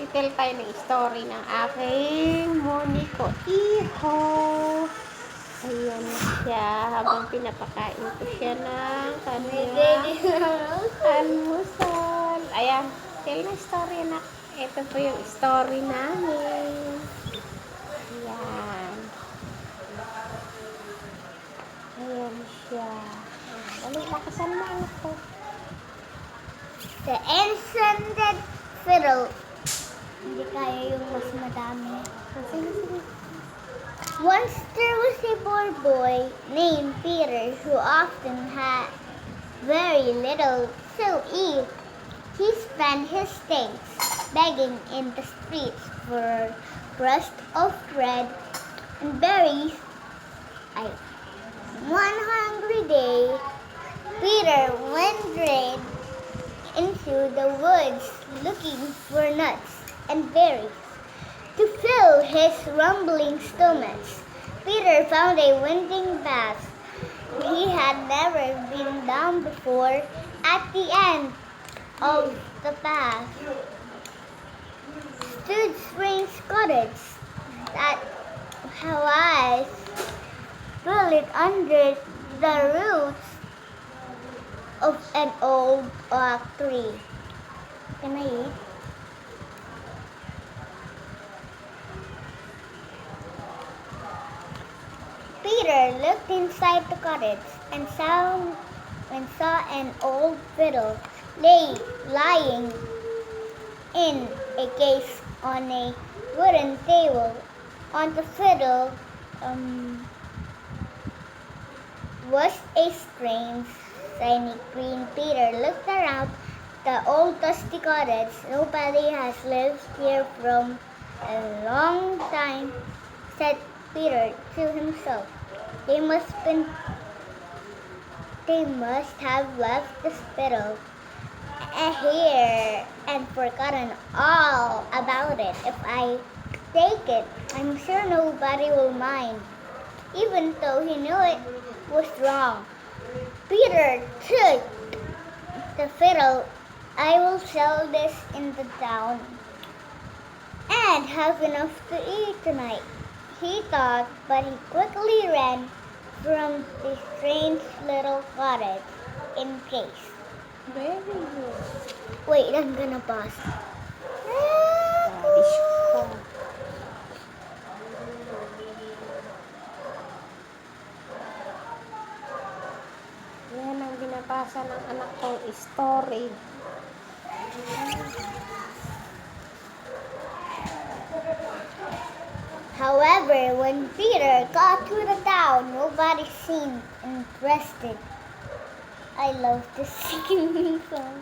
Titel tayo ng story ng aking moniko. Iho! Ayan siya. Habang pinapakain ko siya ng kanyang almusal. Ayan. Tell na story, anak. Ito po yung story namin. Ayan. Ayan siya. Dali, lakasan mo, anak ko. The enchanted fiddle. Hindi kaya yung mas madami. Sige, sige. Once there was a poor boy named Peter who often had very little to eat. He spent his days begging in the streets for crust of bread and berries. One hungry day, Peter wandered into the woods looking for nuts and berries to fill his rumbling stomach. Peter found a winding path he had never been down before. At the end of the path stood strange cottage that was built under the roots of an old oak tree. Can I eat? Peter looked inside the cottage and saw an old fiddle lying in a case on a wooden table. On the fiddle was a strange, shiny green. Peter looked around the old dusty cottage. Nobody has lived here from a long time, said Peter to himself. They must have left the fiddle here and forgotten all about it. If I take it, I'm sure nobody will mind, even though he knew it was wrong. Peter took the fiddle. I will sell this in the town and have enough to eat tonight, he thought, but he quickly ran from the strange little cottage in case. Very good. Wait, I'm gonna pause. Radish ko. Yan ang binabasa ng anak kong story. However, when Peter got to the town, nobody seemed interested. I love this singing song.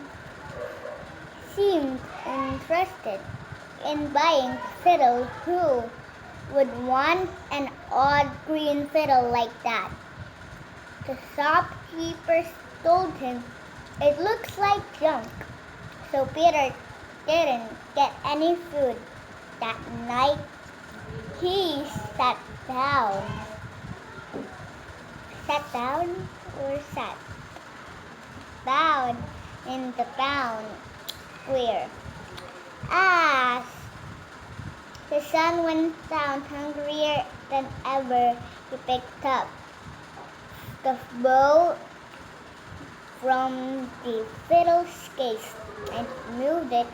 Seemed interested in buying fiddle. Who would want an odd green fiddle like that? The shopkeepers told him it looks like junk. So Peter didn't get any food that night. He sat down in the town square. As the sun went down, hungrier than ever, he picked up the bow from the fiddle's case and moved it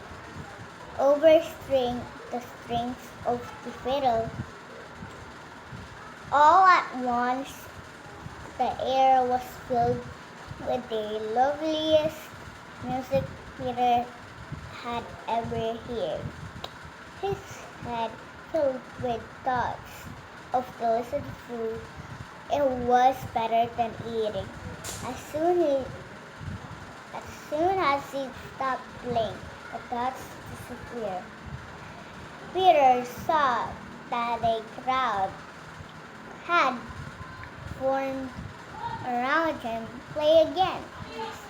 over the strings of the fiddle. All at once, the air was filled with the loveliest music Peter had ever heard. His head filled with thoughts of delicious food. It was better than eating. As soon as he stopped playing, the thoughts disappeared. Peter saw that a crowd had formed around him. Play again,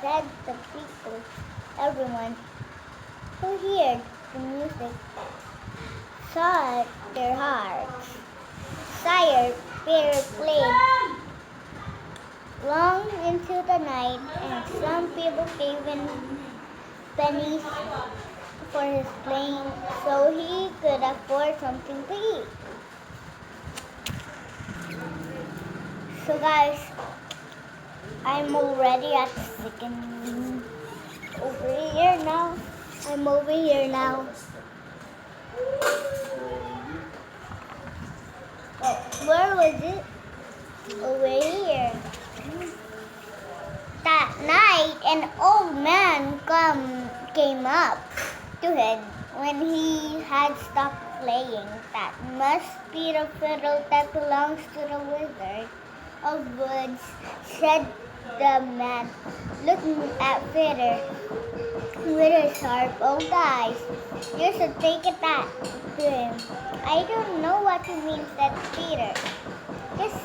said the people. Everyone who heard the music sought their hearts. Tired, Peter played long into the night, and some people gave him pennies for his playing so he could afford something to eat. So guys, I'm already at the second over here now. I'm over here now. Oh, where was it? Over here. That night, an old man came up to him when he had stopped playing. That must be the fiddle that belongs to the wizard of woods, said the man, looking at Fiddle with his sharp old eyes. You should take it back to him. I don't know what he means, said Peter. This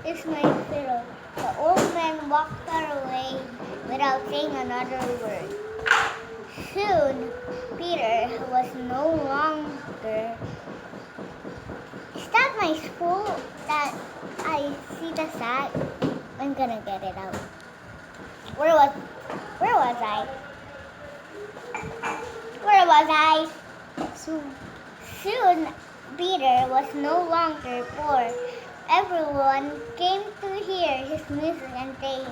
is my fiddle. The old man walked far away without saying another word. Soon, Peter was no longer. Is that my school that I see the sack? I'm gonna get it out. Where was I? Where was I? Soon, Peter was no longer poor. Everyone came to hear his music and they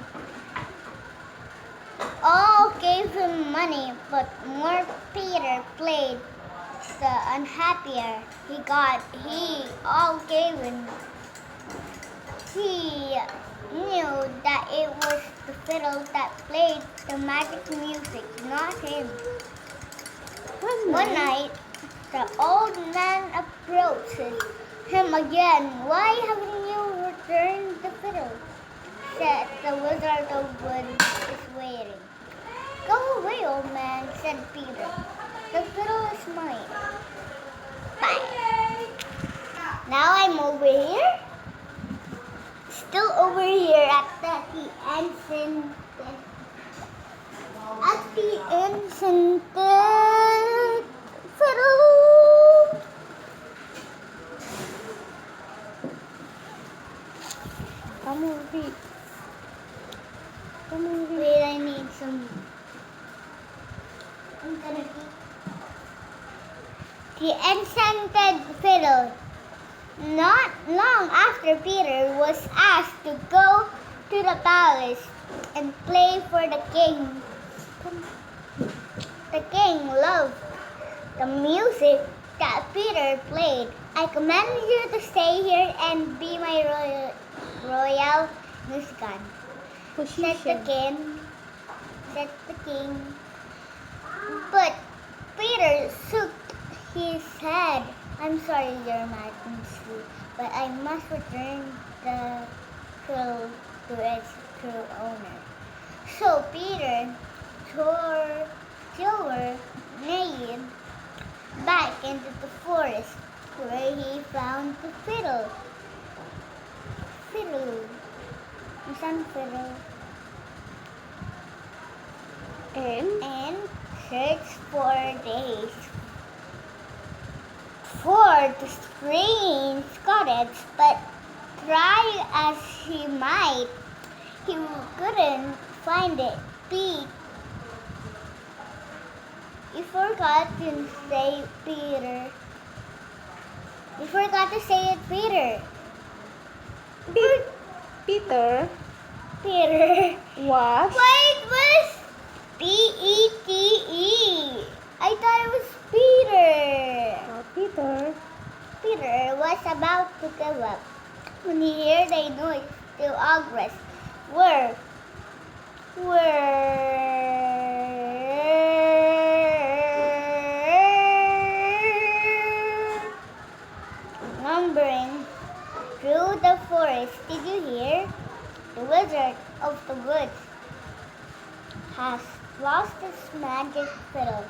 all gave him money, but more Peter played, the unhappier he got. He all gave him. He knew that it was the fiddle that played the magic music, not him. One night, the old man approached him again. Why haven't you returned the fiddle? Said the wizard of woods is waiting. Go away, old man, said Peter. The fiddle is mine. Bye. Now I'm over here. Still over here at the enchanted fiddle. Come on, read. Wait, I need some. I'm gonna read. The enchanted fiddle. Not long after Peter was asked to go to the palace and play for the king. The king loved the music that Peter played. I command you to stay here and be my royal musician, said the king. But Peter shook his head. I'm sorry, Your Majesty, but I must return the fiddle to its true owner. So Peter tore naked back into the forest, where he found the fiddle. And searched for days for the strange cottage, but try as he might, he couldn't find it. He forgot to say Peter. He forgot to say it, Peter. Peter Was? Why it was P-E-T-E? I thought it was Peter. Oh, Peter. Peter was about to give up when he heard a noise. The ogress were lumbering through the forest. Did you hear? The wizard of the woods has lost his magic fiddle,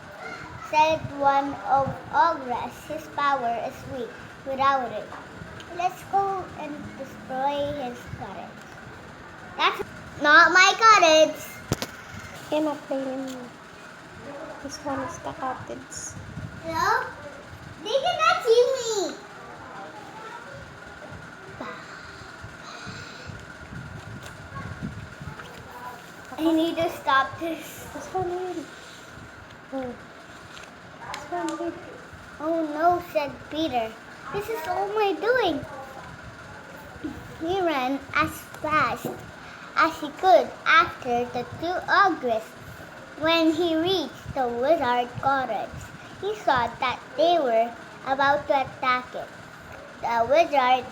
said one of ogress. His power is weak without it. Let's go and destroy his cottage. That's not my cottage. Cannot play anymore. This one is the cottage. Hello? They cannot see me. I need to stop this. This one. Oh. "Oh no," said Peter. "This is all my doing." He ran as fast as he could after the two ogres. When he reached the wizard cottage, he saw that they were about to attack it. The wizard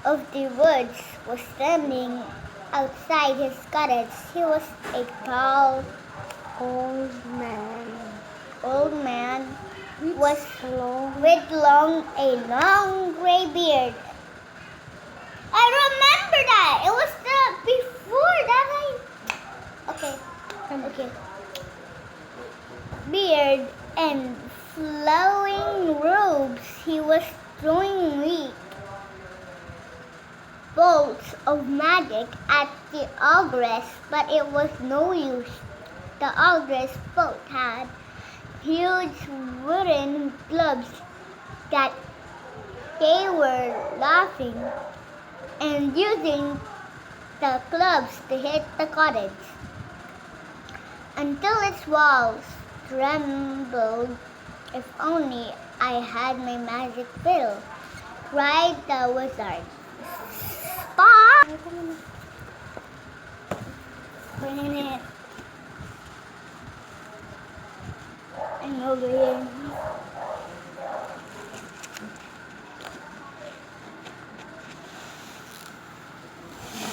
of the woods was standing outside his cottage. He was a tall, Old man. Was long. with a long gray beard. I remember that. It was the before that Okay. Beard and flowing robes. He was throwing bolts of magic at the ogress, but it was no use. The ogress both had huge wooden clubs that they were laughing and using the clubs to hit the cottage until its walls trembled. "If only I had my magic fiddle," cried the wizard. "Stop!" I'm over here.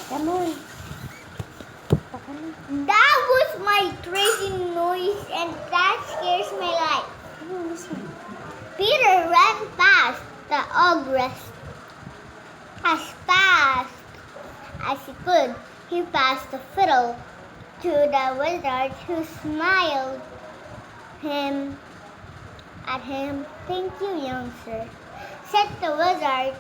Come on. That was my crazy noise and that scares my life. Come on, listen. Peter ran past the ogress as fast as he could. He passed the fiddle to the wizard, who smiled at him. "Thank you, young sir," said the wizard.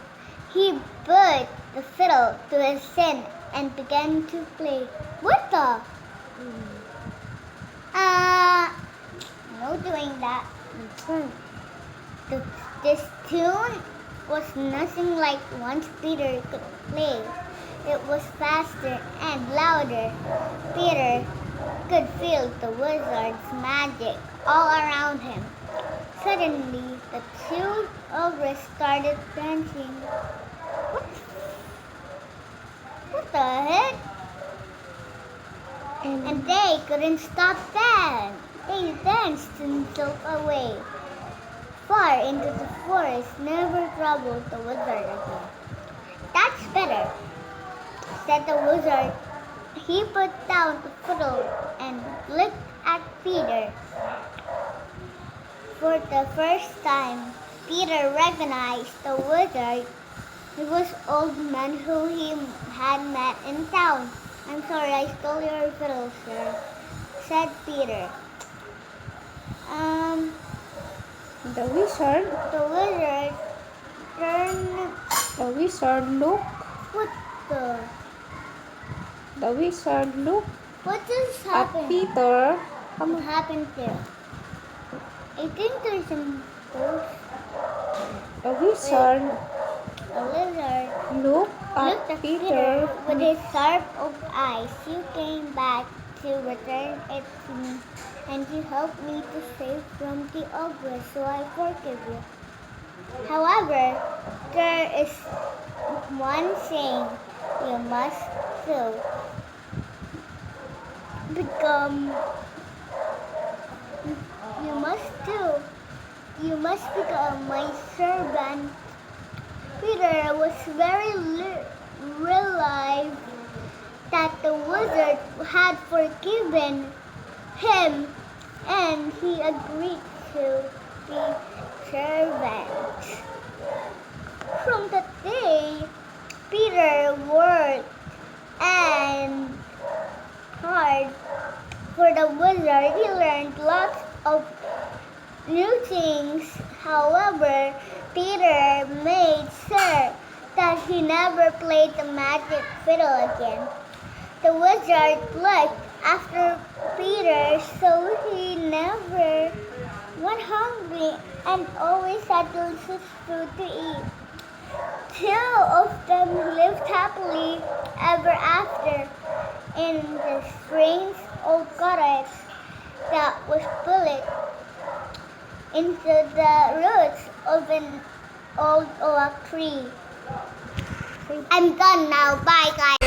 He put the fiddle to his chin and began to play. "What the? No doing that." This tune was nothing like ones Peter could play. It was faster and louder. Peter could feel the wizard's magic all around him. Suddenly, the two ogres started dancing. What the heck? And they couldn't stop that. They danced themselves away far into the forest, never troubled the wizard again. "That's better," said the wizard. He put down the fiddle and looked at Peter. For the first time, Peter recognized the wizard. It was old man who he had met in town. "I'm sorry I stole your fiddle, sir," said Peter. The wizard turned. looked. What the? The wizard looked What just at happened? Peter. What happened there? I think there's some ghost. The wizard A lizard looked looked at Peter. with his sharp old eyes. "You came back to return it to me, and you helped me to save from the ogress, so I forgive you. However, there is one thing you must do. You must become my servant." Peter was very relieved that the wizard had forgiven him, and he agreed to be servant. From that day, Peter worked and hard for the wizard. He learned lots of new things. However, Peter made sure that he never played the magic fiddle again. The wizard looked after Peter so he never went hungry and always had delicious food to eat. Two of them lived happily ever after in the strange old cottage that was built into the roots of an old oak tree. I'm done now. Bye, guys.